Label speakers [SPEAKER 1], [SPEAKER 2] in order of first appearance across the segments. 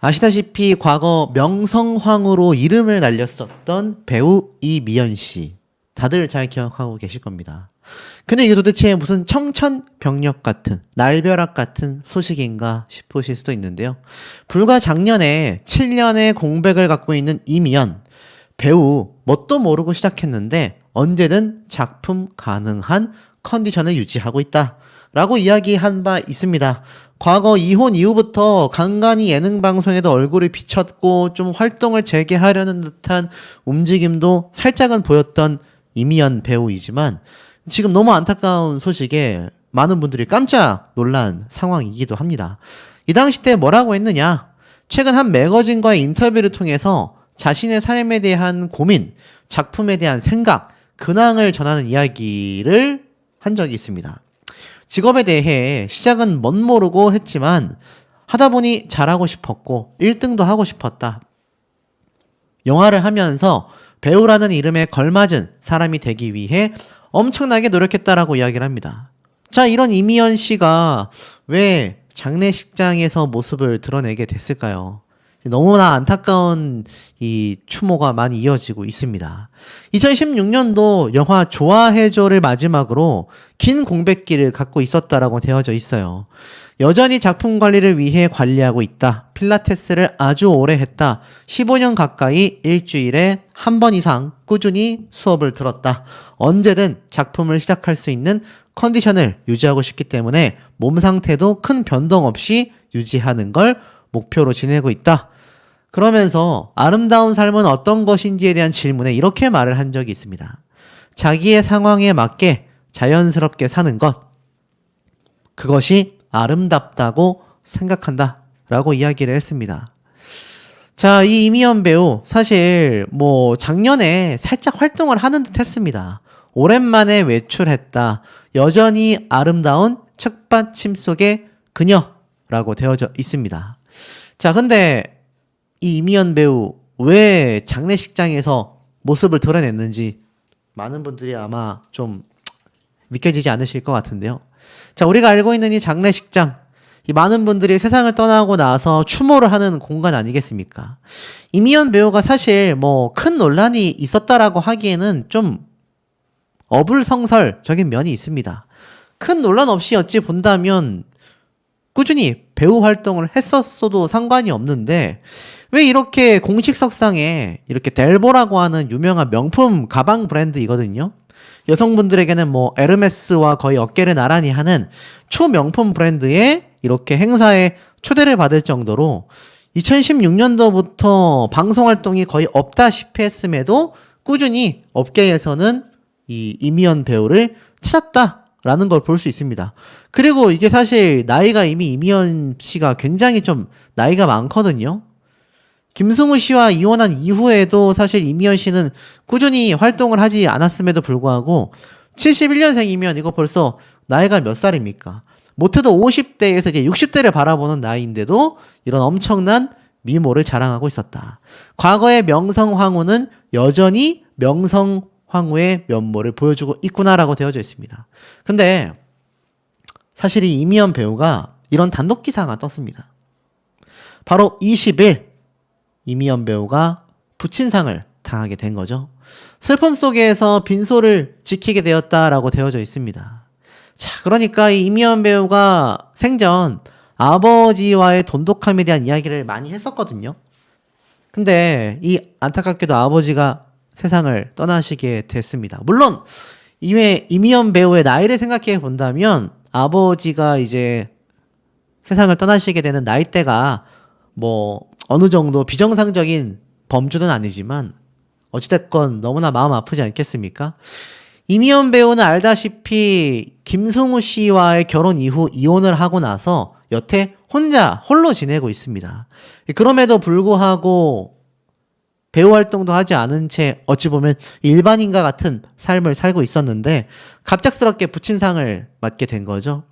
[SPEAKER 1] 아시다시피 과거 명성황후로 이름을 날렸었던 배우 이미연 씨. 다들 잘 기억하고 계실 겁니다. 근데 이게 도대체 무슨 청천벽력 같은, 날벼락 같은 소식인가 싶으실 수도 있는데요. 불과 작년에 7년의 공백을 갖고 있는 이미연. 배우 뭣도 모르고 시작했는데 언제든 작품 가능한 컨디션을 유지하고 있다. 라고 이야기한 바 있습니다. 과거 이혼 이후부터 간간히 예능 방송에도 얼굴이 비쳤고 좀 활동을 재개하려는 듯한 움직임도 살짝은 보였던 이미연 배우이지만 지금 너무 안타까운 소식에 많은 분들이 깜짝 놀란 상황이기도 합니다. 이 당시 때 뭐라고 했느냐? 최근 한 매거진과의 인터뷰를 통해서 자신의 삶에 대한 고민, 작품에 대한 생각, 근황을 전하는 이야기를 한 적이 있습니다. 직업에 대해 시작은 멋모르고 했지만 하다 보니 잘하고 싶었고 1등도 하고 싶었다. 영화를 하면서 배우라는 이름에 걸맞은 사람이 되기 위해 엄청나게 노력했다라고 이야기를 합니다. 자, 이런 이미연 씨가 왜 장례식장에서 모습을 드러내게 됐을까요? 너무나 안타까운 이 추모가 많이 이어지고 있습니다. 2016년도 영화 좋아해줘를 마지막으로 긴 공백기를 갖고 있었다라고 되어져 있어요. 여전히 작품 관리를 위해 관리하고 있다. 필라테스를 아주 오래 했다. 15년 가까이 일주일에 한 번 이상 꾸준히 수업을 들었다. 언제든 작품을 시작할 수 있는 컨디션을 유지하고 싶기 때문에 몸 상태도 큰 변동 없이 유지하는 걸 목표로 지내고 있다. 그러면서 아름다운 삶은 어떤 것인지에 대한 질문에 이렇게 말을 한 적이 있습니다. 자기의 상황에 맞게 자연스럽게 사는 것. 그것이 아름답다고 생각한다. 라고 이야기를 했습니다. 자, 이 이미연 배우 사실 작년에 살짝 활동을 하는 듯 했습니다. 오랜만에 외출했다. 여전히 아름다운 책받침 속의 그녀라고 되어져 있습니다. 자, 근데 이 이미연 배우 왜 장례식장에서 모습을 드러냈는지 많은 분들이 아마 좀 믿겨지지 않으실 것 같은데요. 자, 우리가 알고 있는 이 장례식장, 이 많은 분들이 세상을 떠나고 나서 추모를 하는 공간 아니겠습니까? 이미연 배우가 사실 큰 논란이 있었다라고 하기에는 좀 어불성설적인 면이 있습니다. 큰 논란 없이 어찌 본다면 꾸준히 배우 활동을 했었어도 상관이 없는데 왜 이렇게 공식석상에 이렇게 델보라고 하는 유명한 명품 가방 브랜드이거든요. 여성분들에게는 에르메스와 거의 어깨를 나란히 하는 초명품 브랜드에 이렇게 행사에 초대를 받을 정도로 2016년도부터 방송 활동이 거의 없다시피 했음에도 꾸준히 업계에서는 이 이미연 배우를 찾았다라는 걸 볼 수 있습니다. 그리고 이게 사실 나이가 이미 이미연 씨가 굉장히 좀 나이가 많거든요. 김승우 씨와 이혼한 이후에도 사실 이미연 씨는 꾸준히 활동을 하지 않았음에도 불구하고 71년생이면 이거 벌써 나이가 몇 살입니까? 못해도 50대에서 이제 60대를 바라보는 나이인데도 이런 엄청난 미모를 자랑하고 있었다. 과거의 명성황후는 여전히 명성황후의 면모를 보여주고 있구나라고 되어져 있습니다. 근데 사실 이 이미연 배우가 이런 단독 기사가 떴습니다. 바로 20일 이미연 배우가 부친상을 당하게 된 거죠. 슬픔 속에서 빈소를 지키게 되었다라고 되어져 있습니다. 자, 그러니까 이 이미연 배우가 생전 아버지와의 돈독함에 대한 이야기를 많이 했었거든요. 근데 이 안타깝게도 아버지가 세상을 떠나시게 됐습니다. 물론 이미연 배우의 나이를 생각해 본다면 아버지가 이제 세상을 떠나시게 되는 나이대가 어느 정도 비정상적인 범주는 아니지만 어찌됐건 너무나 마음 아프지 않겠습니까? 이미연 배우는 알다시피 김승우 씨와의 결혼 이후 이혼을 하고 나서 여태 홀로 지내고 있습니다. 그럼에도 불구하고 배우 활동도 하지 않은 채 어찌 보면 일반인과 같은 삶을 살고 있었는데 갑작스럽게 부친상을 맞게 된 거죠.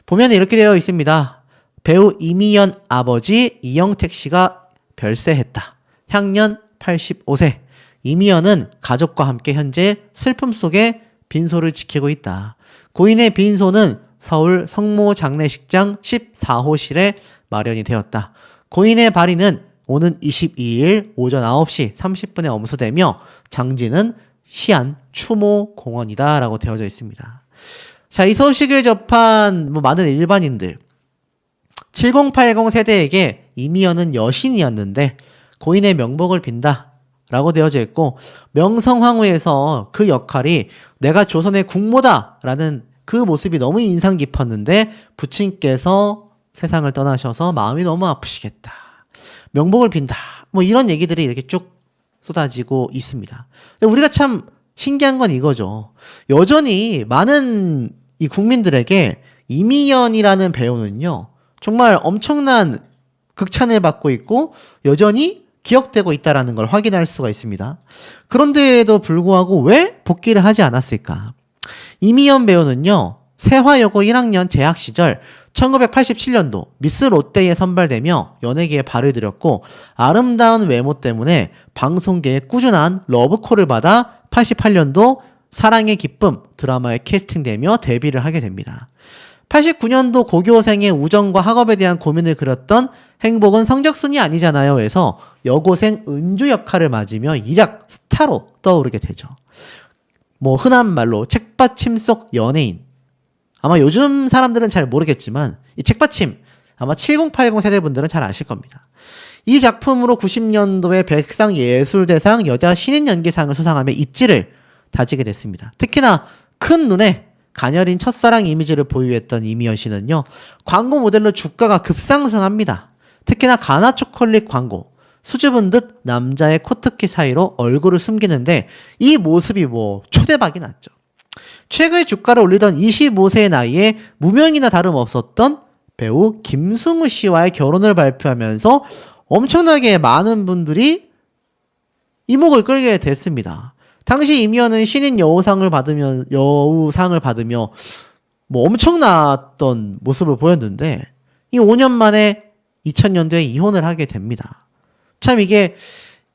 [SPEAKER 1] 보면 이렇게 되어 있습니다. 배우 이미연 아버지 이영택 씨가 별세했다. 향년 85세. 이미연은 가족과 함께 현재 슬픔 속에 빈소를 지키고 있다. 고인의 빈소는 서울 성모 장례식장 14호실에 마련이 되었다. 고인의 발인은 오는 22일 오전 9시 30분에 엄수되며 장지는 시안 추모공원이다 라고 되어져 있습니다. 자, 이 소식을 접한 많은 일반인들 7080 세대에게 이미연은 여신이었는데 고인의 명복을 빈다 라고 되어져 있고 명성황후에서 그 역할이 내가 조선의 국모다 라는 그 모습이 너무 인상 깊었는데 부친께서 세상을 떠나셔서 마음이 너무 아프시겠다. 명복을 빈다. 뭐 이런 얘기들이 이렇게 쭉 쏟아지고 있습니다. 근데 우리가 참 신기한 건 이거죠. 여전히 많은 이 국민들에게 이미연이라는 배우는요. 정말 엄청난 극찬을 받고 있고 여전히 기억되고 있다는 걸 확인할 수가 있습니다. 그런데도 불구하고 왜 복귀를 하지 않았을까? 이미연 배우는요. 세화여고 1학년 재학 시절 1987년도 미스 롯데에 선발되며 연예계에 발을 들였고 아름다운 외모 때문에 방송계에 꾸준한 러브콜을 받아 88년도 사랑의 기쁨 드라마에 캐스팅되며 데뷔를 하게 됩니다. 89년도 고교생의 우정과 학업에 대한 고민을 그렸던 행복은 성적순이 아니잖아요 에서 여고생 은주 역할을 맞으며 일약 스타로 떠오르게 되죠. 뭐 흔한 말로 책받침 속 연예인. 아마 요즘 사람들은 잘 모르겠지만 이 책받침 아마 7080 세대분들은 잘 아실 겁니다. 이 작품으로 90년도에 백상예술대상 여자 신인 연기상을 수상하며 입지를 다지게 됐습니다. 특히나 큰 눈에 가녀린 첫사랑 이미지를 보유했던 이미연 씨는요. 광고 모델로 주가가 급상승합니다. 특히나 가나 초콜릿 광고 수줍은 듯 남자의 코트키 사이로 얼굴을 숨기는데 이 모습이 초대박이 났죠. 최근에 주가를 올리던 25세의 나이에 무명이나 다름없었던 배우 김승우 씨와의 결혼을 발표하면서 엄청나게 많은 분들이 이목을 끌게 됐습니다. 당시 이미연은 신인 여우상을 받으며 엄청났던 모습을 보였는데 이 5년 만에 2000년도에 이혼을 하게 됩니다. 참 이게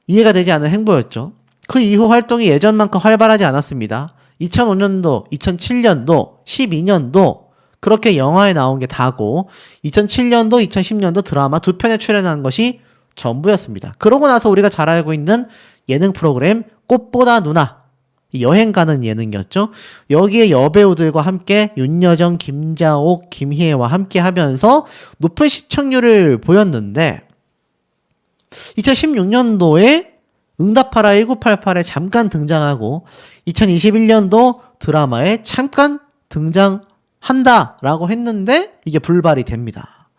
[SPEAKER 1] 이해가 되지 않는 행보였죠. 그 이후 활동이 예전만큼 활발하지 않았습니다. 2005년도, 2007년도, 12년도 그렇게 영화에 나온 게 다고 2007년도, 2010년도 드라마 2편에 출연한 것이 전부였습니다. 그러고 나서 우리가 잘 알고 있는 예능 프로그램 꽃보다 누나 여행 가는 예능이었죠. 여기에 여배우들과 함께 윤여정, 김자옥, 김희애와 함께 하면서 높은 시청률을 보였는데 2016년도에 응답하라 1988에 잠깐 등장하고 2021년도 드라마에 잠깐 등장한다라고 했는데 이게 불발이 됩니다.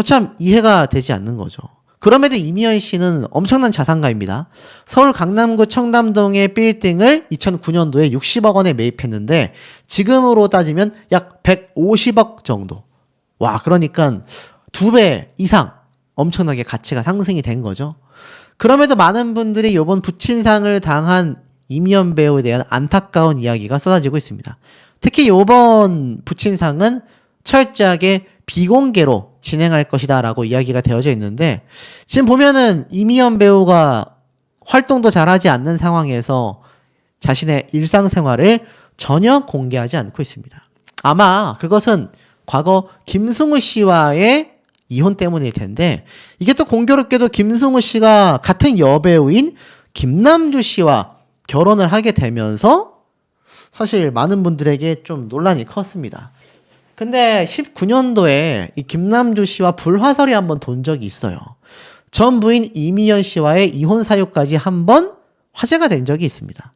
[SPEAKER 1] 참 이해가 되지 않는 거죠. 그럼에도 이미연 씨는 엄청난 자산가입니다. 서울 강남구 청담동의 빌딩을 2009년도에 60억 원에 매입했는데 지금으로 따지면 약 150억 정도. 와, 그러니까 2배 이상 엄청나게 가치가 상승이 된 거죠. 그럼에도 많은 분들이 이번 부친상을 당한 이미연 배우에 대한 안타까운 이야기가 쏟아지고 있습니다. 특히 이번 부친상은 철저하게 비공개로 진행할 것이다 라고 이야기가 되어져 있는데 지금 보면은 이미연 배우가 활동도 잘하지 않는 상황에서 자신의 일상생활을 전혀 공개하지 않고 있습니다. 아마 그것은 과거 김승우 씨와의 이혼 때문일 텐데 이게 또 공교롭게도 김승우 씨가 같은 여배우인 김남주 씨와 결혼을 하게 되면서 사실 많은 분들에게 좀 논란이 컸습니다. 근데 19년도에 이 김남주 씨와 불화설이 한번 돈 적이 있어요. 전 부인 이미연 씨와의 이혼 사유까지 한번 화제가 된 적이 있습니다.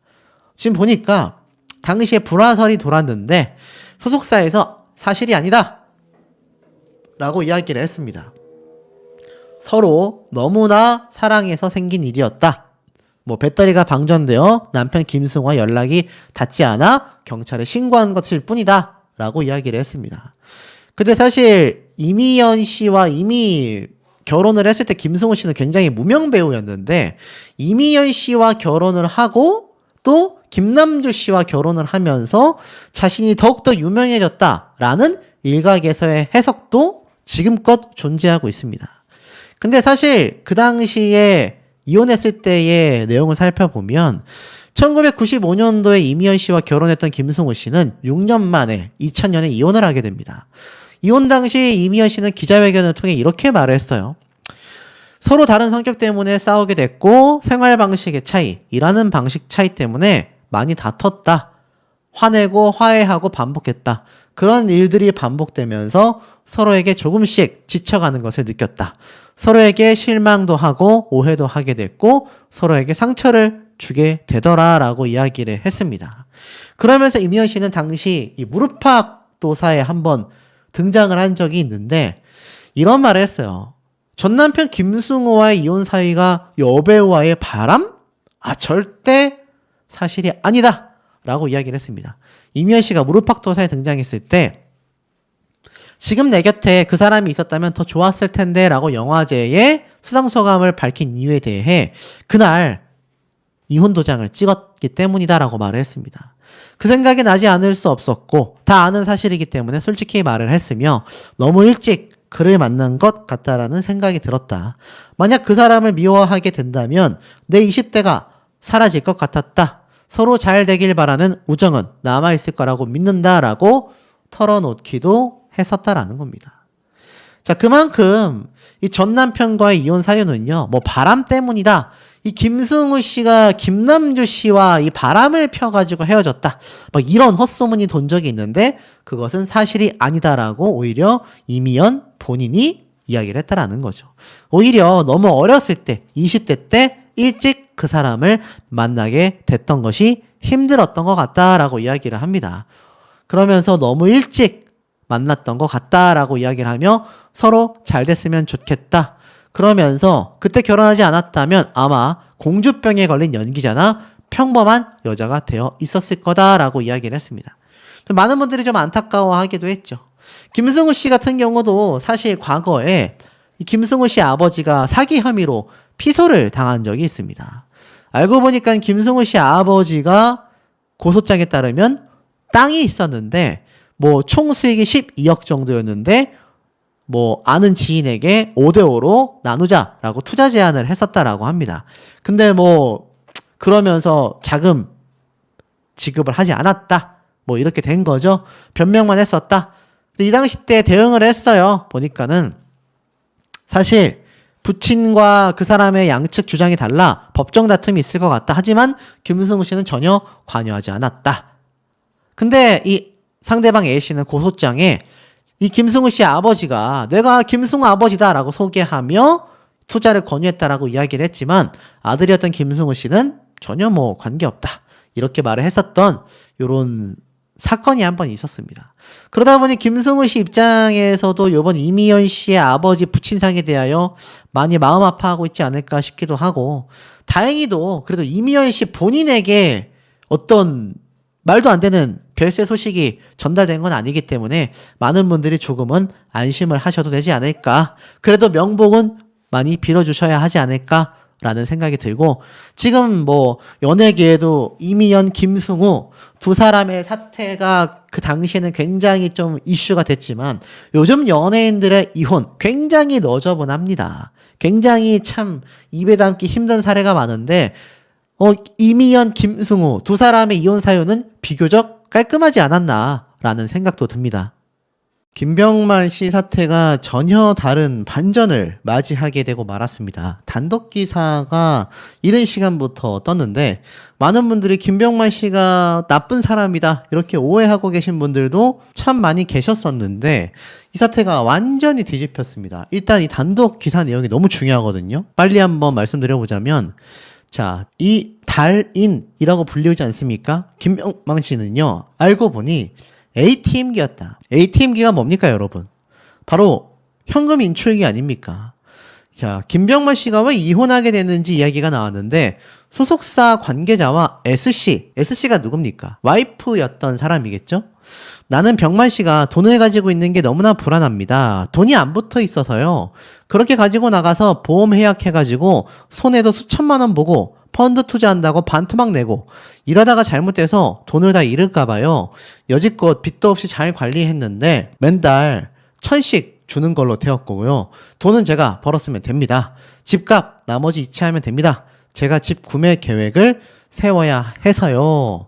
[SPEAKER 1] 지금 보니까 당시에 불화설이 돌았는데 소속사에서 사실이 아니다 라고 이야기를 했습니다. 서로 너무나 사랑해서 생긴 일이었다. 배터리가 방전되어 남편 김승우와 연락이 닿지 않아 경찰에 신고한 것일 뿐이다 라고 이야기를 했습니다. 근데 사실 이미연 씨와 이미 결혼을 했을 때 김승우 씨는 굉장히 무명 배우였는데 이미연 씨와 결혼을 하고 또 김남주 씨와 결혼을 하면서 자신이 더욱더 유명해졌다라는 일각에서의 해석도 지금껏 존재하고 있습니다. 근데 사실 그 당시에 이혼했을 때의 내용을 살펴보면 1995년도에 이미연 씨와 결혼했던 김승우 씨는 6년 만에 2000년에 이혼을 하게 됩니다. 이혼 당시 이미연 씨는 기자회견을 통해 이렇게 말을 했어요. 서로 다른 성격 때문에 싸우게 됐고 생활 방식의 차이, 일하는 방식 차이 때문에 많이 다퉜다. 화내고 화해하고 반복했다. 그런 일들이 반복되면서 서로에게 조금씩 지쳐가는 것을 느꼈다. 서로에게 실망도 하고 오해도 하게 됐고 서로에게 상처를 주게 되더라라고 이야기를 했습니다. 그러면서 이미연 씨는 당시 이 무릎팍 도사에 한번 등장을 한 적이 있는데 이런 말을 했어요. 전 남편 김승우와의 이혼 사이가 여배우와의 바람? 절대 사실이 아니다 라고 이야기를 했습니다. 이미연 씨가 무릎팍 도사에 등장했을 때 지금 내 곁에 그 사람이 있었다면 더 좋았을 텐데 라고 영화제에 수상소감을 밝힌 이유에 대해 그날 이혼 도장을 찍었기 때문이다 라고 말을 했습니다. 그 생각이 나지 않을 수 없었고 다 아는 사실이기 때문에 솔직히 말을 했으며 너무 일찍 그를 만난 것 같다라는 생각이 들었다. 만약 그 사람을 미워하게 된다면 내 20대가 사라질 것 같았다. 서로 잘 되길 바라는 우정은 남아있을 거라고 믿는다라고 털어놓기도 했었다라는 겁니다. 자, 그만큼 이 전 남편과의 이혼 사유는요, 뭐 바람 때문이다. 이 김승우 씨가 김남주 씨와 이 바람을 펴가지고 헤어졌다. 막 이런 헛소문이 돈 적이 있는데 그것은 사실이 아니다라고 오히려 이미연 본인이 이야기를 했다라는 거죠. 오히려 너무 어렸을 때, 20대 때 일찍 그 사람을 만나게 됐던 것이 힘들었던 것 같다라고 이야기를 합니다. 그러면서 너무 일찍 만났던 것 같다라고 이야기를 하며 서로 잘 됐으면 좋겠다. 그러면서 그때 결혼하지 않았다면 아마 공주병에 걸린 연기자나 평범한 여자가 되어 있었을 거다라고 이야기를 했습니다. 많은 분들이 좀 안타까워하기도 했죠. 김승우 씨 같은 경우도 사실 과거에 이 김승우 씨 아버지가 사기 혐의로 피소를 당한 적이 있습니다. 알고 보니까 김승우 씨 아버지가 고소장에 따르면 땅이 있었는데 뭐 총 수익이 12억 정도였는데 뭐 아는 지인에게 5대5로 나누자라고 투자 제안을 했었다라고 합니다. 근데 뭐 그러면서 자금 지급을 하지 않았다. 뭐 이렇게 된 거죠. 변명만 했었다. 근데 이 당시 때 대응을 했어요. 보니까는 사실 부친과 그 사람의 양측 주장이 달라 법정 다툼이 있을 것 같다. 하지만 김승우 씨는 전혀 관여하지 않았다. 근데 이 상대방 A 씨는 고소장에 이 김승우 씨 아버지가 내가 김승우 아버지다라고 소개하며 투자를 권유했다라고 이야기를 했지만 아들이었던 김승우 씨는 전혀 뭐 관계없다. 이렇게 말을 했었던 요런 사건이 한 번 있었습니다. 그러다 보니 김승우 씨 입장에서도 요번 이미연 씨의 아버지 부친상에 대하여 많이 마음 아파하고 있지 않을까 싶기도 하고 다행히도 그래도 이미연 씨 본인에게 어떤 말도 안 되는 별세 소식이 전달된 건 아니기 때문에 많은 분들이 조금은 안심을 하셔도 되지 않을까. 그래도 명복은 많이 빌어주셔야 하지 않을까 라는 생각이 들고 지금 뭐 연예계에도 이미연, 김승우 두 사람의 사태가 그 당시에는 굉장히 좀 이슈가 됐지만 요즘 연예인들의 이혼 굉장히 너저분합니다. 굉장히 참 입에 담기 힘든 사례가 많은데 이미연, 김승우 두 사람의 이혼 사유는 비교적 깔끔하지 않았나라는 생각도 듭니다. 김병만 씨 사태가 전혀 다른 반전을 맞이하게 되고 말았습니다. 단독 기사가 이른 시간부터 떴는데 많은 분들이 김병만 씨가 나쁜 사람이다 이렇게 오해하고 계신 분들도 참 많이 계셨었는데 이 사태가 완전히 뒤집혔습니다. 일단 이 단독 기사 내용이 너무 중요하거든요. 빨리 한번 말씀드려보자면 자, 이 달인이라고 불리우지 않습니까? 김병만 씨는요, 알고 보니 ATM기였다. ATM기가 뭡니까, 여러분? 바로 현금 인출기 아닙니까? 자, 김병만 씨가 왜 이혼하게 됐는지 이야기가 나왔는데 소속사 관계자와 S씨가 누굽니까? 와이프였던 사람이겠죠? 나는 병만 씨가 돈을 가지고 있는 게 너무나 불안합니다. 돈이 안 붙어 있어서요. 그렇게 가지고 나가서 보험 해약해가지고 손해도 수천만 원 보고 펀드 투자한다고 반토막 내고 이러다가 잘못돼서 돈을 다 잃을까봐요. 여지껏 빚도 없이 잘 관리했는데 맨달 1,000씩 주는 걸로 되었고요. 돈은 제가 벌었으면 됩니다. 집값 나머지 이체하면 됩니다. 제가 집 구매 계획을 세워야 해서요.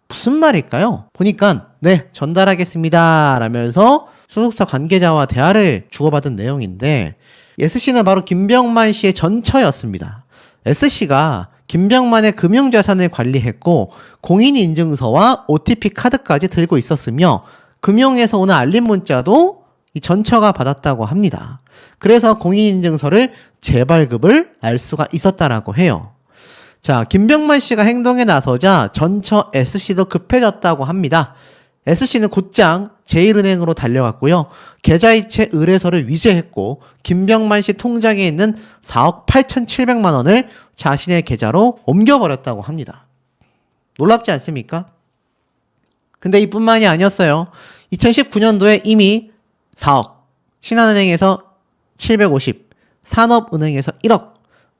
[SPEAKER 1] 무슨 말일까요? 보니까 네 전달하겠습니다 라면서 소속사 관계자와 대화를 주고받은 내용인데 S씨는 바로 김병만 씨의 전처였습니다. S씨가 김병만의 금융자산을 관리했고 공인인증서와 OTP 카드까지 들고 있었으며 금융에서 오는 알림 문자도 이 전처가 받았다고 합니다. 그래서 공인인증서를 재발급을 알 수가 있었다라고 해요. 자, 김병만 씨가 행동에 나서자 전처 S씨도 급해졌다고 합니다. S씨는 곧장 제1은행으로 달려갔고요. 계좌이체 의뢰서를 위조했고 김병만 씨 통장에 있는 4억 8,700만 원을 자신의 계좌로 옮겨버렸다고 합니다. 놀랍지 않습니까? 근데 이뿐만이 아니었어요. 2019년도에 이미 4억, 신한은행에서 750, 산업은행에서 1억,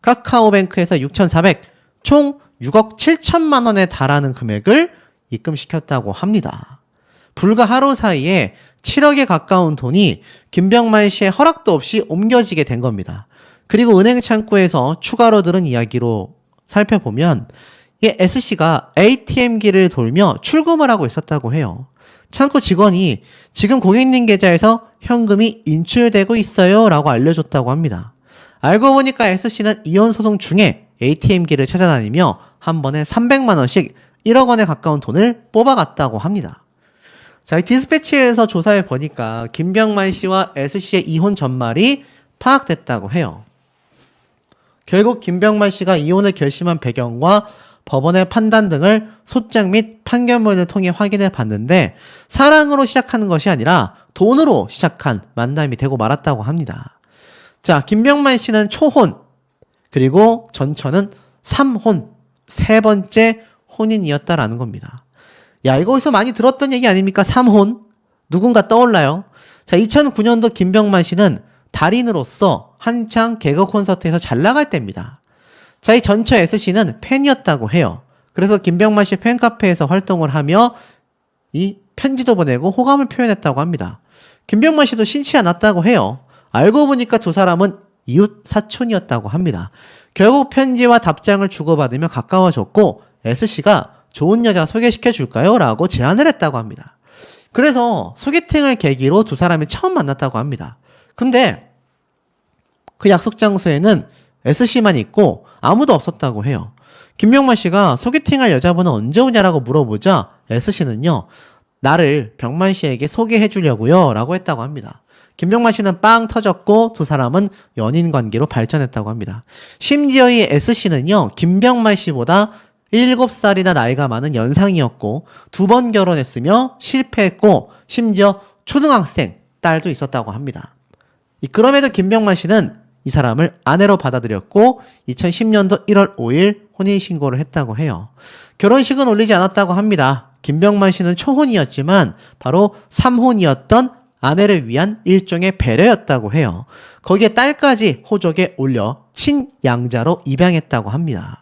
[SPEAKER 1] 카카오뱅크에서 6,400, 총 6억 7천만 원에 달하는 금액을 입금시켰다고 합니다. 불과 하루 사이에 7억에 가까운 돈이 김병만 씨의 허락도 없이 옮겨지게 된 겁니다. 그리고 은행 창구에서 추가로 들은 이야기로 살펴보면 이 S씨가 ATM기를 돌며 출금을 하고 있었다고 해요. 창구 직원이 지금 고객님 계좌에서 현금이 인출되고 있어요 라고 알려줬다고 합니다. 알고 보니까 S씨는 이혼 소송 중에 ATM기를 찾아다니며 한 번에 300만 원씩 1억 원에 가까운 돈을 뽑아갔다고 합니다. 자, 이 디스패치에서 조사해 보니까 김병만 씨와 S씨의 이혼 전말이 파악됐다고 해요. 결국 김병만 씨가 이혼을 결심한 배경과 법원의 판단 등을 소장 및 판결문을 통해 확인해 봤는데 사랑으로 시작하는 것이 아니라 돈으로 시작한 만남이 되고 말았다고 합니다. 자, 김병만 씨는 초혼, 그리고 전처는 3혼, 세 번째 혼인이었다라는 겁니다. 야, 이거 어디서 많이 들었던 얘기 아닙니까? 3혼? 누군가 떠올라요? 자, 2009년도 김병만 씨는 달인으로서 한창 개그 콘서트에서 잘 나갈 때입니다. 자, 이 전처 S씨는 팬이었다고 해요. 그래서 김병만 씨 팬카페에서 활동을 하며 이 편지도 보내고 호감을 표현했다고 합니다. 김병만 씨도 신치 않았다고 해요. 알고 보니까 두 사람은 이웃 사촌이었다고 합니다. 결국 편지와 답장을 주고받으며 가까워졌고 S씨가 좋은 여자 소개시켜 줄까요? 라고 제안을 했다고 합니다. 그래서 소개팅을 계기로 두 사람이 처음 만났다고 합니다. 근데 그 약속 장소에는 S씨만 있고 아무도 없었다고 해요. 김병만 씨가 소개팅할 여자분은 언제 오냐라고 물어보자 S씨는요, 나를 병만 씨에게 소개해 주려고요 라고 했다고 합니다. 김병만 씨는 빵 터졌고 두 사람은 연인 관계로 발전했다고 합니다. 심지어 이 S씨는요, 김병만 씨보다 7살이나 나이가 많은 연상이었고 두 번 결혼했으며 실패했고 심지어 초등학생 딸도 있었다고 합니다. 그럼에도 김병만 씨는 이 사람을 아내로 받아들였고 2010년도 1월 5일 혼인신고를 했다고 해요. 결혼식은 올리지 않았다고 합니다. 김병만 씨는 초혼이었지만 바로 3혼이었던 아내를 위한 일종의 배려였다고 해요. 거기에 딸까지 호적에 올려 친양자로 입양했다고 합니다.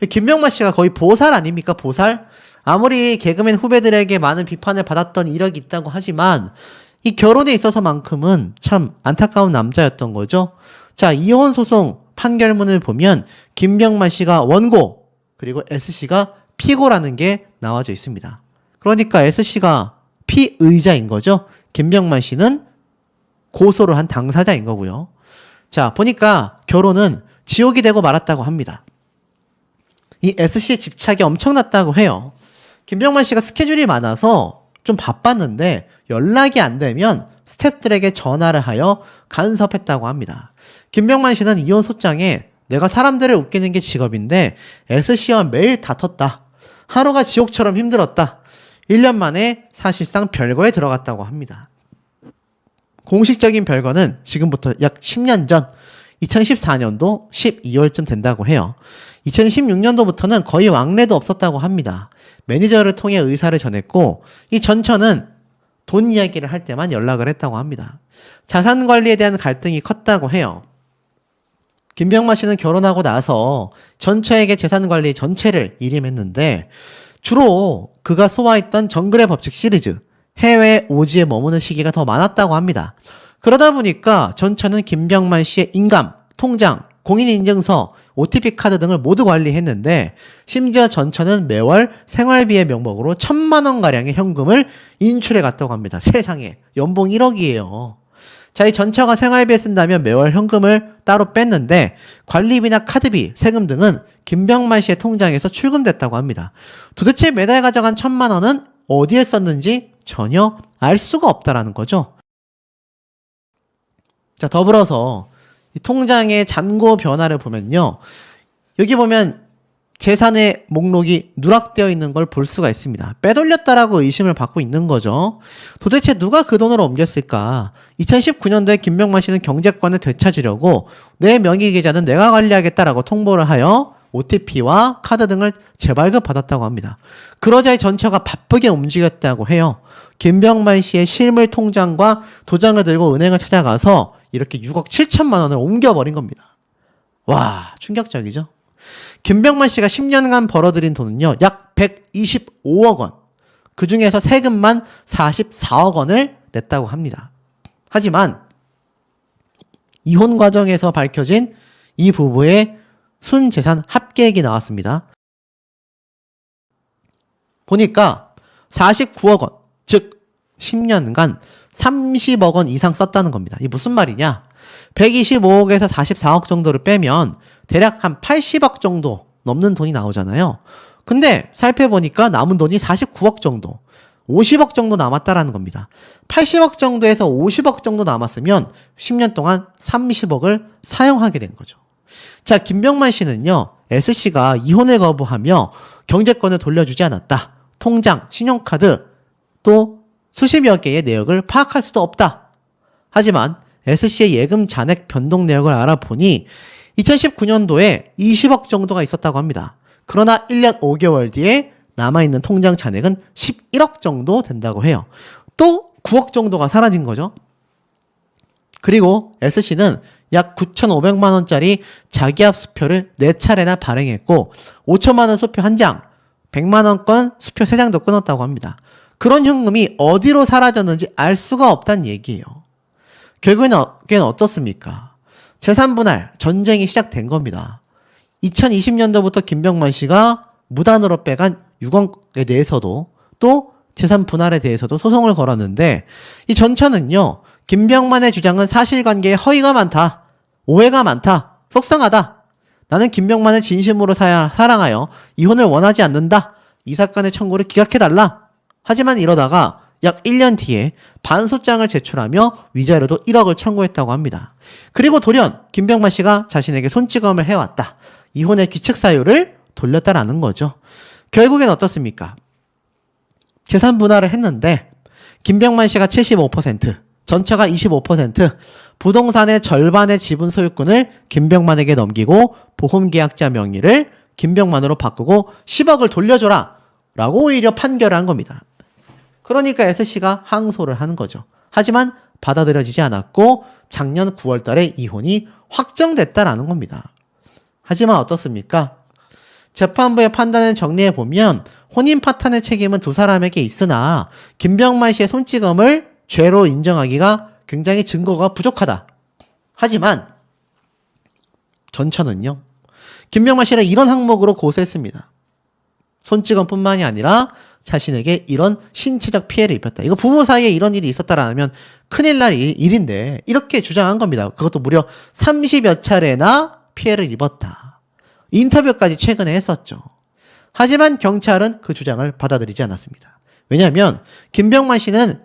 [SPEAKER 1] 김병만 씨가 거의 보살 아닙니까? 보살? 아무리 개그맨 후배들에게 많은 비판을 받았던 이력이 있다고 하지만 이 결혼에 있어서만큼은 참 안타까운 남자였던 거죠. 자, 이혼 소송 판결문을 보면 김병만 씨가 원고, 그리고 S씨가 피고라는 게 나와져 있습니다. 그러니까 S씨가 피의자인 거죠. 김병만 씨는 고소를 한 당사자인 거고요. 자, 보니까 결혼은 지옥이 되고 말았다고 합니다. 이 S씨의 집착이 엄청났다고 해요. 김병만 씨가 스케줄이 많아서 좀 바빴는데 연락이 안 되면 스태프들에게 전화를 하여 간섭했다고 합니다. 김병만 씨는 이혼 소장에 내가 사람들을 웃기는 게 직업인데 S씨와 매일 다퉜다. 하루가 지옥처럼 힘들었다. 1년 만에 사실상 별거에 들어갔다고 합니다. 공식적인 별거는 지금부터 약 10년 전 2014년도 12월쯤 된다고 해요. 2016년도부터는 거의 왕래도 없었다고 합니다. 매니저를 통해 의사를 전했고 이 전처는 돈 이야기를 할 때만 연락을 했다고 합니다. 자산 관리에 대한 갈등이 컸다고 해요. 김병만 씨는 결혼하고 나서 전처에게 재산 관리 전체를 일임했는데 주로 그가 소화했던 정글의 법칙 시리즈, 해외 오지에 머무는 시기가 더 많았다고 합니다. 그러다 보니까 전처는 김병만 씨의 인감, 통장, 공인인증서, OTP 카드 등을 모두 관리했는데 심지어 전처는 매월 생활비의 명목으로 1,000만 원가량의 현금을 인출해 갔다고 합니다. 세상에, 연봉 1억이에요. 자, 이 전처가 생활비에 쓴다면 매월 현금을 따로 뺐는데 관리비나 카드비, 세금 등은 김병만 씨의 통장에서 출금됐다고 합니다. 도대체 매달 가져간 1,000만 원은 어디에 썼는지 전혀 알 수가 없다라는 거죠. 자, 더불어서 이 통장의 잔고 변화를 보면요. 여기 보면 재산의 목록이 누락되어 있는 걸 볼 수가 있습니다. 빼돌렸다라고 의심을 받고 있는 거죠. 도대체 누가 그 돈을 옮겼을까? 2019년도에 김병만 씨는 경제권을 되찾으려고 내 명의 계좌는 내가 관리하겠다라고 통보를 하여 OTP와 카드 등을 재발급 받았다고 합니다. 그러자 이 전처가 바쁘게 움직였다고 해요. 김병만 씨의 실물 통장과 도장을 들고 은행을 찾아가서 이렇게 6억 7천만 원을 옮겨버린 겁니다. 와, 충격적이죠? 김병만 씨가 10년간 벌어들인 돈은요, 약 125억 원. 그 중에서 세금만 44억 원을 냈다고 합니다. 하지만 이혼 과정에서 밝혀진 이 부부의 순재산 합계액이 나왔습니다. 보니까 49억 원, 즉 10년간 30억 원 이상 썼다는 겁니다. 이게 무슨 말이냐? 125억에서 44억 정도를 빼면 대략 한 80억 정도 넘는 돈이 나오잖아요. 근데 살펴보니까 남은 돈이 49억 정도, 50억 정도 남았다라는 겁니다. 80억 정도에서 50억 정도 남았으면 10년 동안 30억을 사용하게 된 거죠. 자, 김병만 씨는요, S씨가 이혼을 거부하며 경제권을 돌려주지 않았다. 통장, 신용카드, 또 수십여 개의 내역을 파악할 수도 없다. 하지만 S씨의 예금 잔액 변동 내역을 알아보니 2019년도에 20억 정도가 있었다고 합니다. 그러나 1년 5개월 뒤에 남아있는 통장 잔액은 11억 정도 된다고 해요. 또 9억 정도가 사라진 거죠. 그리고 S씨는 약 9,500만 원짜리 자기압 수표를 4차례나 발행했고 5천만 원 수표 1장, 100만 원권 수표 3장도 끊었다고 합니다. 그런 현금이 어디로 사라졌는지 알 수가 없다는 얘기예요. 결국에는 어떻습니까? 재산 분할, 전쟁이 시작된 겁니다. 2020년도부터 김병만 씨가 무단으로 빼간 6억에 대해서도 또 재산 분할에 대해서도 소송을 걸었는데 이 전처는요. 김병만의 주장은 사실관계에 허위가 많다. 오해가 많다. 속상하다. 나는 김병만을 진심으로 사랑하여 이혼을 원하지 않는다. 이 사건의 청구를 기각해달라. 하지만 이러다가 약 1년 뒤에 반소장을 제출하며 위자료도 1억을 청구했다고 합니다. 그리고 돌연 김병만 씨가 자신에게 손찌검을 해왔다. 이혼의 귀책 사유를 돌렸다라는 거죠. 결국엔 어떻습니까? 재산 분할을 했는데 김병만 씨가 75%, 전처가 25%, 부동산의 절반의 지분 소유권을 김병만에게 넘기고 보험계약자 명의를 김병만으로 바꾸고 10억을 돌려줘라 라고 오히려 판결을 한 겁니다. 그러니까 S씨가 항소를 하는 거죠. 하지만 받아들여지지 않았고 작년 9월 달에 이혼이 확정됐다라는 겁니다. 하지만 어떻습니까? 재판부의 판단을 정리해보면 혼인 파탄의 책임은 두 사람에게 있으나 김병만 씨의 손찌검을 죄로 인정하기가 굉장히 증거가 부족하다. 하지만 전처는요. 김병만 씨를 이런 항목으로 고소했습니다. 손찌검뿐만이 아니라 자신에게 이런 신체적 피해를 입혔다. 이거 부부 사이에 이런 일이 있었다라면 큰일 날 일인데 이렇게 주장한 겁니다. 그것도 무려 30여 차례나 피해를 입었다. 인터뷰까지 최근에 했었죠. 하지만 경찰은 그 주장을 받아들이지 않았습니다. 왜냐하면 김병만 씨는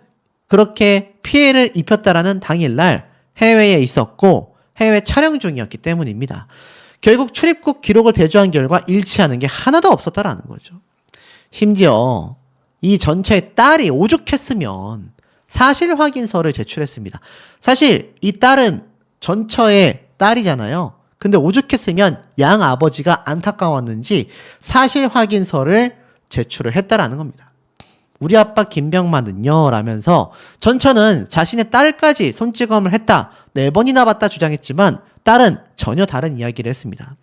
[SPEAKER 1] 그렇게 피해를 입혔다라는 당일날 해외에 있었고 해외 촬영 중이었기 때문입니다. 결국 출입국 기록을 대조한 결과 일치하는 게 하나도 없었다라는 거죠. 심지어 이 전처의 딸이 오죽했으면 사실 확인서를 제출했습니다. 사실 이 딸은 전처의 딸이잖아요. 근데 오죽했으면 양 아버지가 안타까웠는지 사실 확인서를 제출을 했다라는 겁니다. 우리 아빠 김병만은요 라면서 전처는 자신의 딸까지 손찌검을 했다 4번이나 봤다 주장했지만 딸은 전혀 다른 이야기를 했습니다.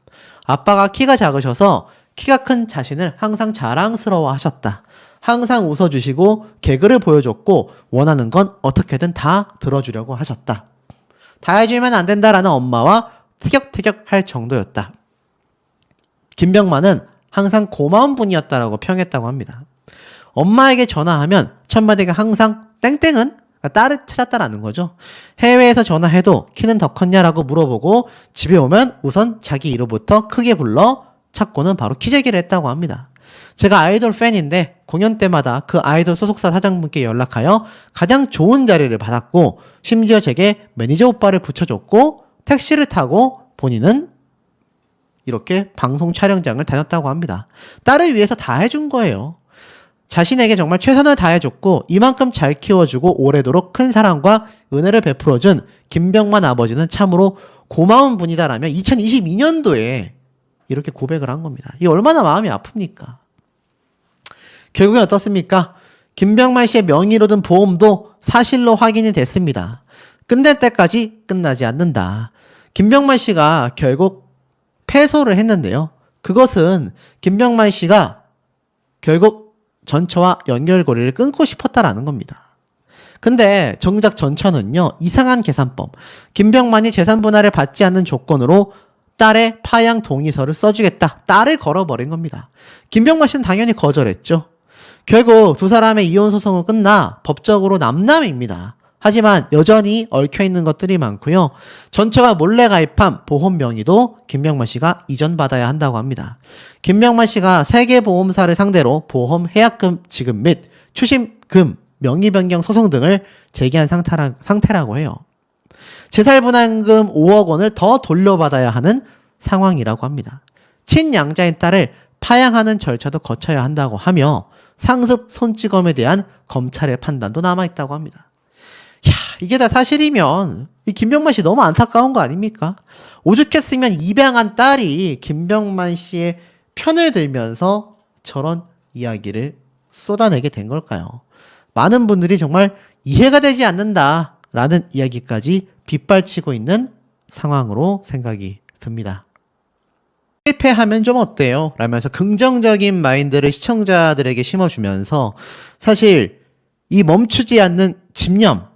[SPEAKER 1] 아빠가 키가 작으셔서 키가 큰 자신을 항상 자랑스러워 하셨다. 항상 웃어주시고 개그를 보여줬고 원하는 건 어떻게든 다 들어주려고 하셨다. 다 해주면 안 된다라는 엄마와 티격태격 할 정도였다. 김병만은 항상 고마운 분이었다라고 평했다고 합니다. 엄마에게 전화하면 첫마디가 항상 땡땡은 그러니까 딸을 찾았다라는 거죠. 해외에서 전화해도 키는 더 컸냐라고 물어보고 집에 오면 우선 자기 이름부터 크게 불러 찾고는 바로 키재기를 했다고 합니다. 제가 아이돌 팬인데 공연 때마다 그 아이돌 소속사 사장분께 연락하여 가장 좋은 자리를 받았고 심지어 제게 매니저 오빠를 붙여줬고 택시를 타고 본인은 이렇게 방송 촬영장을 다녔다고 합니다. 딸을 위해서 다 해준 거예요. 자신에게 정말 최선을 다해줬고 이만큼 잘 키워주고 오래도록 큰 사랑과 은혜를 베풀어준 김병만 아버지는 참으로 고마운 분이다라며 2022년도에 이렇게 고백을 한 겁니다. 이게 얼마나 마음이 아픕니까? 결국엔 어떻습니까? 김병만 씨의 명의로 든 보험도 사실로 확인이 됐습니다. 끝낼 때까지 끝나지 않는다. 김병만 씨가 결국 패소를 했는데요. 그것은 김병만 씨가 결국 전처와 연결고리를 끊고 싶었다라는 겁니다. 근데 정작 전처는요, 이상한 계산법. 김병만이 재산 분할을 받지 않는 조건으로 딸의 파양 동의서를 써주겠다. 딸을 걸어버린 겁니다. 김병만 씨는 당연히 거절했죠. 결국 두 사람의 이혼 소송은 끝나 법적으로 남남입니다. 하지만 여전히 얽혀있는 것들이 많고요. 전처가 몰래 가입한 보험 명의도 김병만 씨가 이전받아야 한다고 합니다. 김병만 씨가 세계 보험사를 상대로 보험 해약금 지급 및 추심금, 명의 변경 소송 등을 제기한 상태라고 해요. 재살분할금 5억 원을 더 돌려받아야 하는 상황이라고 합니다. 친양자인 딸을 파양하는 절차도 거쳐야 한다고 하며 상습 손찌검에 대한 검찰의 판단도 남아있다고 합니다. 이게 다 사실이면 이 김병만 씨 너무 안타까운 거 아닙니까? 오죽했으면 입양한 딸이 김병만 씨의 편을 들면서 저런 이야기를 쏟아내게 된 걸까요? 많은 분들이 정말 이해가 되지 않는다라는 이야기까지 빗발치고 있는 상황으로 생각이 듭니다. 실패하면 좀 어때요? 라면서 긍정적인 마인드를 시청자들에게 심어주면서 사실 이 멈추지 않는 집념,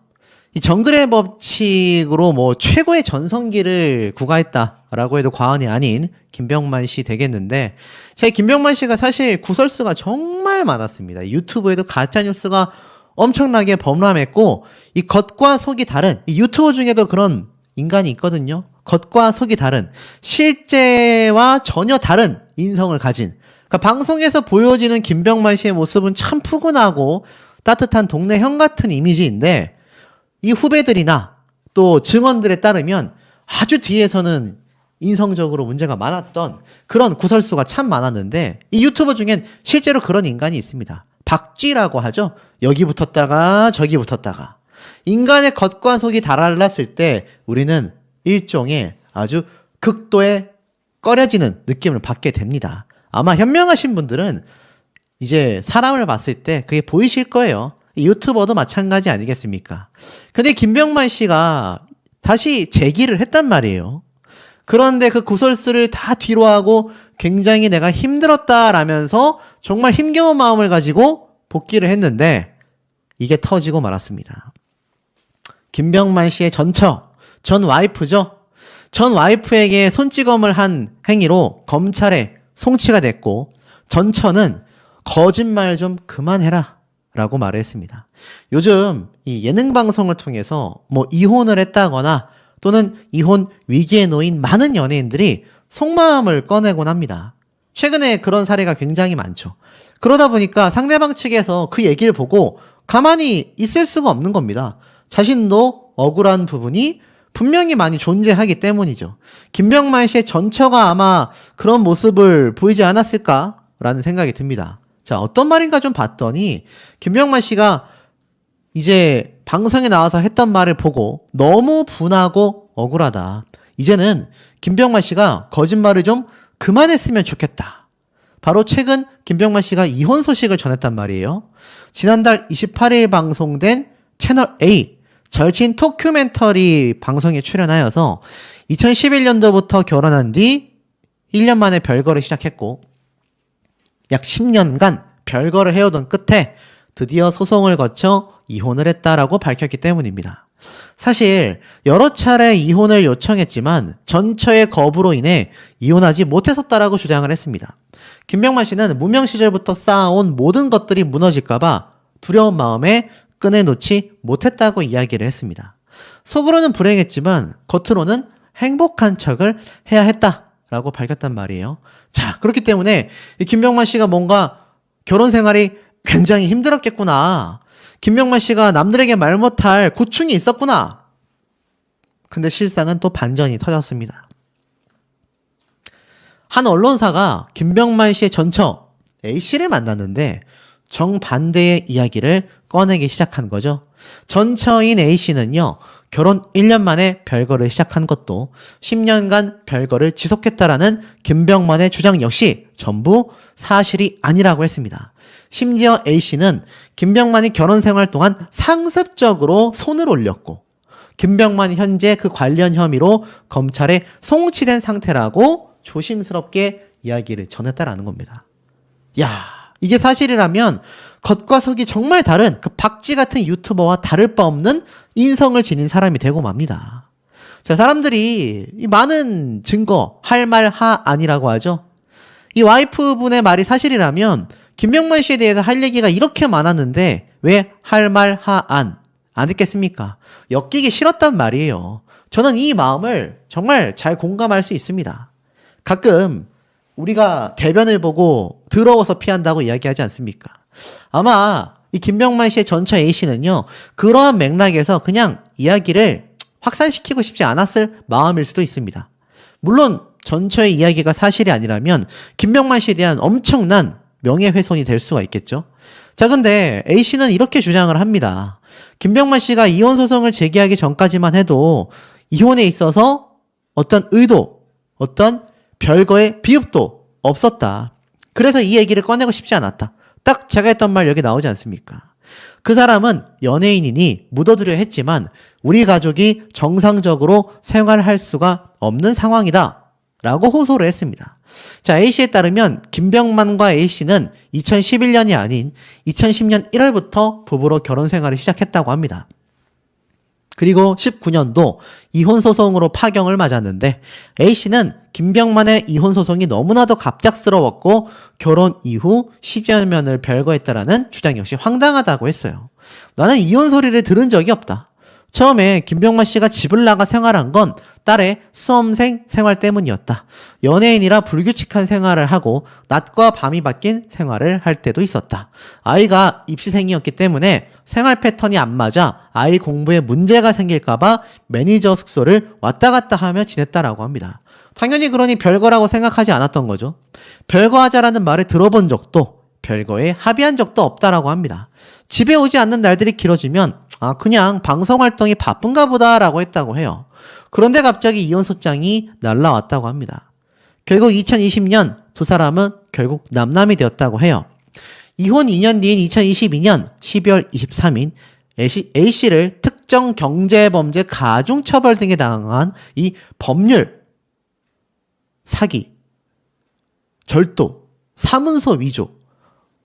[SPEAKER 1] 이 정글의 법칙으로 뭐 최고의 전성기를 구가했다라고 해도 과언이 아닌 김병만 씨 되겠는데, 제 김병만 씨가 사실 구설수가 정말 많았습니다. 유튜브에도 가짜뉴스가 엄청나게 범람했고, 이 겉과 속이 다른, 이 유튜버 중에도 그런 인간이 있거든요. 겉과 속이 다른, 실제와 전혀 다른 인성을 가진, 그러니까 방송에서 보여지는 김병만 씨의 모습은 참 푸근하고 따뜻한 동네 형 같은 이미지인데, 이 후배들이나 또 증언들에 따르면 아주 뒤에서는 인성적으로 문제가 많았던 그런 구설수가 참 많았는데, 이 유튜버 중엔 실제로 그런 인간이 있습니다. 박쥐라고 하죠. 여기 붙었다가 저기 붙었다가. 인간의 겉과 속이 달랐을 때 우리는 일종의 아주 극도의 꺼려지는 느낌을 받게 됩니다. 아마 현명하신 분들은 이제 사람을 봤을 때 그게 보이실 거예요. 유튜버도 마찬가지 아니겠습니까? 근데 김병만 씨가 다시 재기를 했단 말이에요. 그런데 그 구설수를 다 뒤로 하고 굉장히 내가 힘들었다라면서 정말 힘겨운 마음을 가지고 복귀를 했는데 이게 터지고 말았습니다. 김병만 씨의 전처, 전 와이프죠. 전 와이프에게 손찌검을 한 행위로 검찰에 송치가 됐고, 전처는 거짓말 좀 그만해라 라고 말을 했습니다. 요즘 이 예능 방송을 통해서 뭐 이혼을 했다거나 또는 이혼 위기에 놓인 많은 연예인들이 속마음을 꺼내곤 합니다. 최근에 그런 사례가 굉장히 많죠. 그러다 보니까 상대방 측에서 그 얘기를 보고 가만히 있을 수가 없는 겁니다. 자신도 억울한 부분이 분명히 많이 존재하기 때문이죠. 김병만 씨의 전처가 아마 그런 모습을 보이지 않았을까라는 생각이 듭니다. 자, 어떤 말인가 좀 봤더니 김병만 씨가 이제 방송에 나와서 했던 말을 보고 너무 분하고 억울하다. 이제는 김병만 씨가 거짓말을 좀 그만했으면 좋겠다. 바로 최근 김병만 씨가 이혼 소식을 전했단 말이에요. 지난달 28일 방송된 채널 A 절친 토큐멘터리 방송에 출연하여서 2011년도부터 결혼한 뒤 1년 만에 별거를 시작했고 약 10년간 별거를 해오던 끝에 드디어 소송을 거쳐 이혼을 했다라고 밝혔기 때문입니다. 사실 여러 차례 이혼을 요청했지만 전처의 거부로 인해 이혼하지 못했었다라고 주장을 했습니다. 김병만 씨는 무명 시절부터 쌓아온 모든 것들이 무너질까봐 두려운 마음에 꺼내놓지 못했다고 이야기를 했습니다. 속으로는 불행했지만 겉으로는 행복한 척을 해야 했다라고 밝혔단 말이에요. 자, 그렇기 때문에 이 김병만 씨가 뭔가 결혼 생활이 굉장히 힘들었겠구나. 김병만 씨가 남들에게 말 못할 고충이 있었구나. 근데 실상은 또 반전이 터졌습니다. 한 언론사가 김병만 씨의 전처 A씨를 만났는데 정반대의 이야기를 꺼내기 시작한 거죠. 전처인 A씨는요, 결혼 1년 만에 별거를 시작한 것도 10년간 별거를 지속했다라는 김병만의 주장 역시 전부 사실이 아니라고 했습니다. 심지어 A씨는 김병만이 결혼 생활 동안 상습적으로 손을 올렸고 김병만이 현재 그 관련 혐의로 검찰에 송치된 상태라고 조심스럽게 이야기를 전했다라는 겁니다. 야, 이게 사실이라면 겉과 속이 정말 다른 그 박쥐 같은 유튜버와 다를 바 없는 인성을 지닌 사람이 되고 맙니다. 자, 사람들이 이 많은 증거, 할 말 하 아니라고 하죠. 이 와이프분의 말이 사실이라면 김병만 씨에 대해서 할 얘기가 이렇게 많았는데 왜 할 말 하 안 했겠습니까? 엮이기 싫었단 말이에요. 저는 이 마음을 정말 잘 공감할 수 있습니다. 가끔 우리가 대변을 보고 더러워서 피한다고 이야기하지 않습니까? 아마 이 김병만 씨의 전처 A씨는요, 그러한 맥락에서 그냥 이야기를 확산시키고 싶지 않았을 마음일 수도 있습니다. 물론 전처의 이야기가 사실이 아니라면 김병만 씨에 대한 엄청난 명예훼손이 될 수가 있겠죠. 자, 근데 A씨는 이렇게 주장을 합니다. 김병만 씨가 이혼 소송을 제기하기 전까지만 해도 이혼에 있어서 어떤 의도, 어떤 별거의 비읍도 없었다. 그래서 이 얘기를 꺼내고 싶지 않았다. 딱 제가 했던 말 여기 나오지 않습니까? 그 사람은 연예인이니 묻어두려 했지만 우리 가족이 정상적으로 생활할 수가 없는 상황이다 라고 호소를 했습니다. 자, A씨에 따르면 김병만과 A씨는 2011년이 아닌 2010년 1월부터 부부로 결혼 생활을 시작했다고 합니다. 그리고 19년도 이혼 소송으로 파경을 맞았는데 A씨는 김병만의 이혼 소송이 너무나도 갑작스러웠고 결혼 이후 10여 년을 별거했다라는 주장 역시 황당하다고 했어요. 나는 이혼 소리를 들은 적이 없다. 처음에 김병만 씨가 집을 나가 생활한 건 딸의 수험생 생활 때문이었다. 연예인이라 불규칙한 생활을 하고 낮과 밤이 바뀐 생활을 할 때도 있었다. 아이가 입시생이었기 때문에 생활 패턴이 안 맞아 아이 공부에 문제가 생길까봐 매니저 숙소를 왔다 갔다 하며 지냈다라고 합니다. 당연히 그러니 별거라고 생각하지 않았던 거죠. 별거 하자라는 말을 들어본 적도 별거에 합의한 적도 없다라고 합니다. 집에 오지 않는 날들이 길어지면 그냥 방송 활동이 바쁜가 보다라고 했다고 해요. 그런데 갑자기 이혼 소장이 날라왔다고 합니다. 결국 2020년 두 사람은 결국 남남이 되었다고 해요. 이혼 2년 뒤인 2022년 12월 23일 A씨를 특정 경제범죄 가중처벌 등에 당한 이 법률, 사기, 절도, 사문서 위조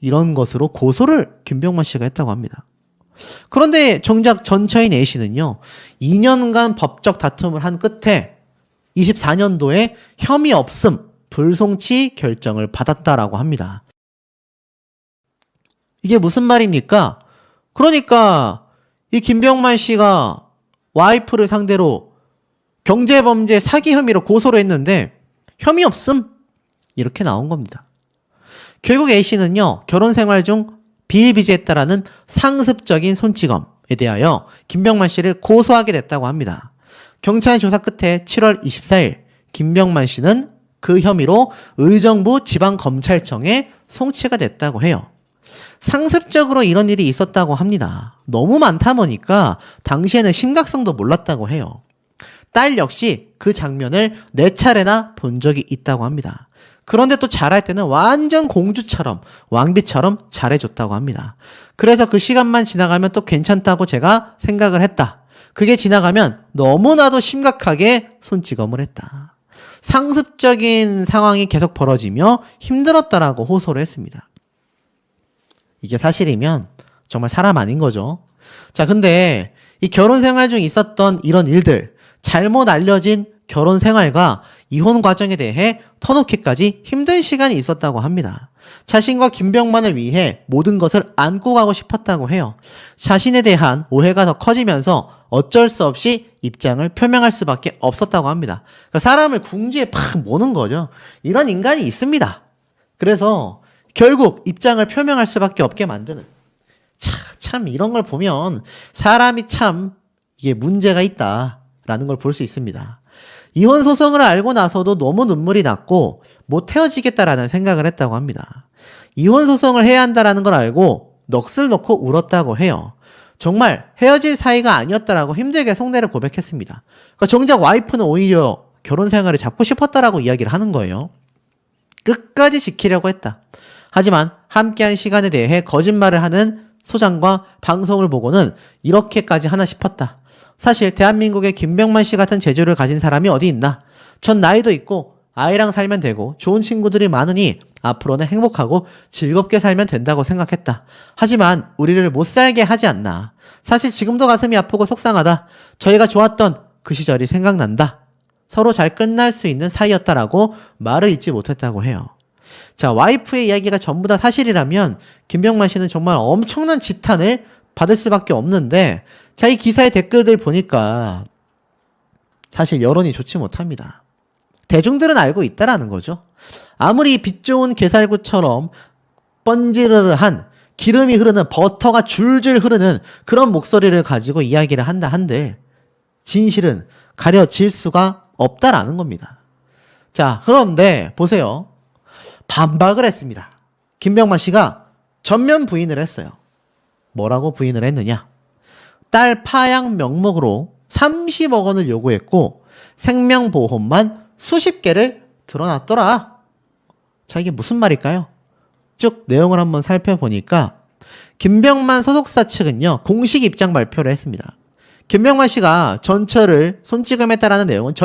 [SPEAKER 1] 이런 것으로 고소를 김병만 씨가 했다고 합니다. 그런데 정작 전처인 A씨는요, 2년간 법적 다툼을 한 끝에 24년도에 혐의 없음 불송치 결정을 받았다라고 합니다. 이게 무슨 말입니까? 그러니까 이 김병만 씨가 와이프를 상대로 경제범죄 사기 혐의로 고소를 했는데 혐의 없음 이렇게 나온 겁니다. 결국 A씨는요, 결혼 생활 중 비일비재했다라는 상습적인 손찌검에 대하여 김병만 씨를 고소하게 됐다고 합니다. 경찰 조사 끝에 7월 24일 김병만 씨는 그 혐의로 의정부 지방검찰청에 송치가 됐다고 해요. 상습적으로 이런 일이 있었다고 합니다. 너무 많다 보니까 당시에는 심각성도 몰랐다고 해요. 딸 역시 그 장면을 4차례나 본 적이 있다고 합니다. 그런데 또 잘할 때는 완전 공주처럼 왕비처럼 잘해줬다고 합니다. 그래서 그 시간만 지나가면 또 괜찮다고 제가 생각을 했다. 그게 지나가면 너무나도 심각하게 손찌검을 했다. 상습적인 상황이 계속 벌어지며 힘들었다라고 호소를 했습니다. 이게 사실이면 정말 사람 아닌 거죠. 자, 근데 이 결혼 생활 중 있었던 이런 일들, 잘못 알려진 결혼 생활과 이혼 과정에 대해 터놓기까지 힘든 시간이 있었다고 합니다. 자신과 김병만을 위해 모든 것을 안고 가고 싶었다고 해요. 자신에 대한 오해가 더 커지면서 어쩔 수 없이 입장을 표명할 수밖에 없었다고 합니다. 그러니까 사람을 궁지에 팍 모는 거죠. 이런 인간이 있습니다. 그래서 결국 입장을 표명할 수밖에 없게 만드는, 참 이런 걸 보면 사람이 참 이게 문제가 있다라는 걸 볼 수 있습니다. 이혼 소송을 알고 나서도 너무 눈물이 났고 못 헤어지겠다라는 생각을 했다고 합니다. 이혼 소송을 해야 한다라는 걸 알고 넋을 놓고 울었다고 해요. 정말 헤어질 사이가 아니었다라고 힘들게 속내를 고백했습니다. 그러니까 정작 와이프는 오히려 결혼 생활을 잡고 싶었다라고 이야기를 하는 거예요. 끝까지 지키려고 했다. 하지만 함께한 시간에 대해 거짓말을 하는 소장과 방송을 보고는 이렇게까지 하나 싶었다. 사실 대한민국에 김병만 씨 같은 재주를 가진 사람이 어디 있나? 전 나이도 있고 아이랑 살면 되고 좋은 친구들이 많으니 앞으로는 행복하고 즐겁게 살면 된다고 생각했다. 하지만 우리를 못 살게 하지 않나. 사실 지금도 가슴이 아프고 속상하다. 저희가 좋았던 그 시절이 생각난다. 서로 잘 끝날 수 있는 사이였다라고 말을 잇지 못했다고 해요. 자, 와이프의 이야기가 전부 다 사실이라면 김병만 씨는 정말 엄청난 지탄을 받을 수밖에 없는데, 자, 이 기사의 댓글들 보니까 사실 여론이 좋지 못합니다. 대중들은 알고 있다라는 거죠. 아무리 빛 좋은 게살구처럼 번지르르한 기름이 흐르는, 버터가 줄줄 흐르는 그런 목소리를 가지고 이야기를 한다 한들 진실은 가려질 수가 없다라는 겁니다. 자, 그런데 보세요. 반박을 했습니다. 김병만 씨가 전면 부인을 했어요. 뭐라고 부인을 했느냐? 딸 파양 명목으로 30억 원을 요구했고 생명보험만 수십 개를 드러났더라. 자, 이게 무슨 말일까요? 쭉 내용을 한번 살펴보니까 김병만 소속사 측은요, 공식 입장 발표를 했습니다. 김병만 씨가 전처를 손찌검했다라는 내용은 전혀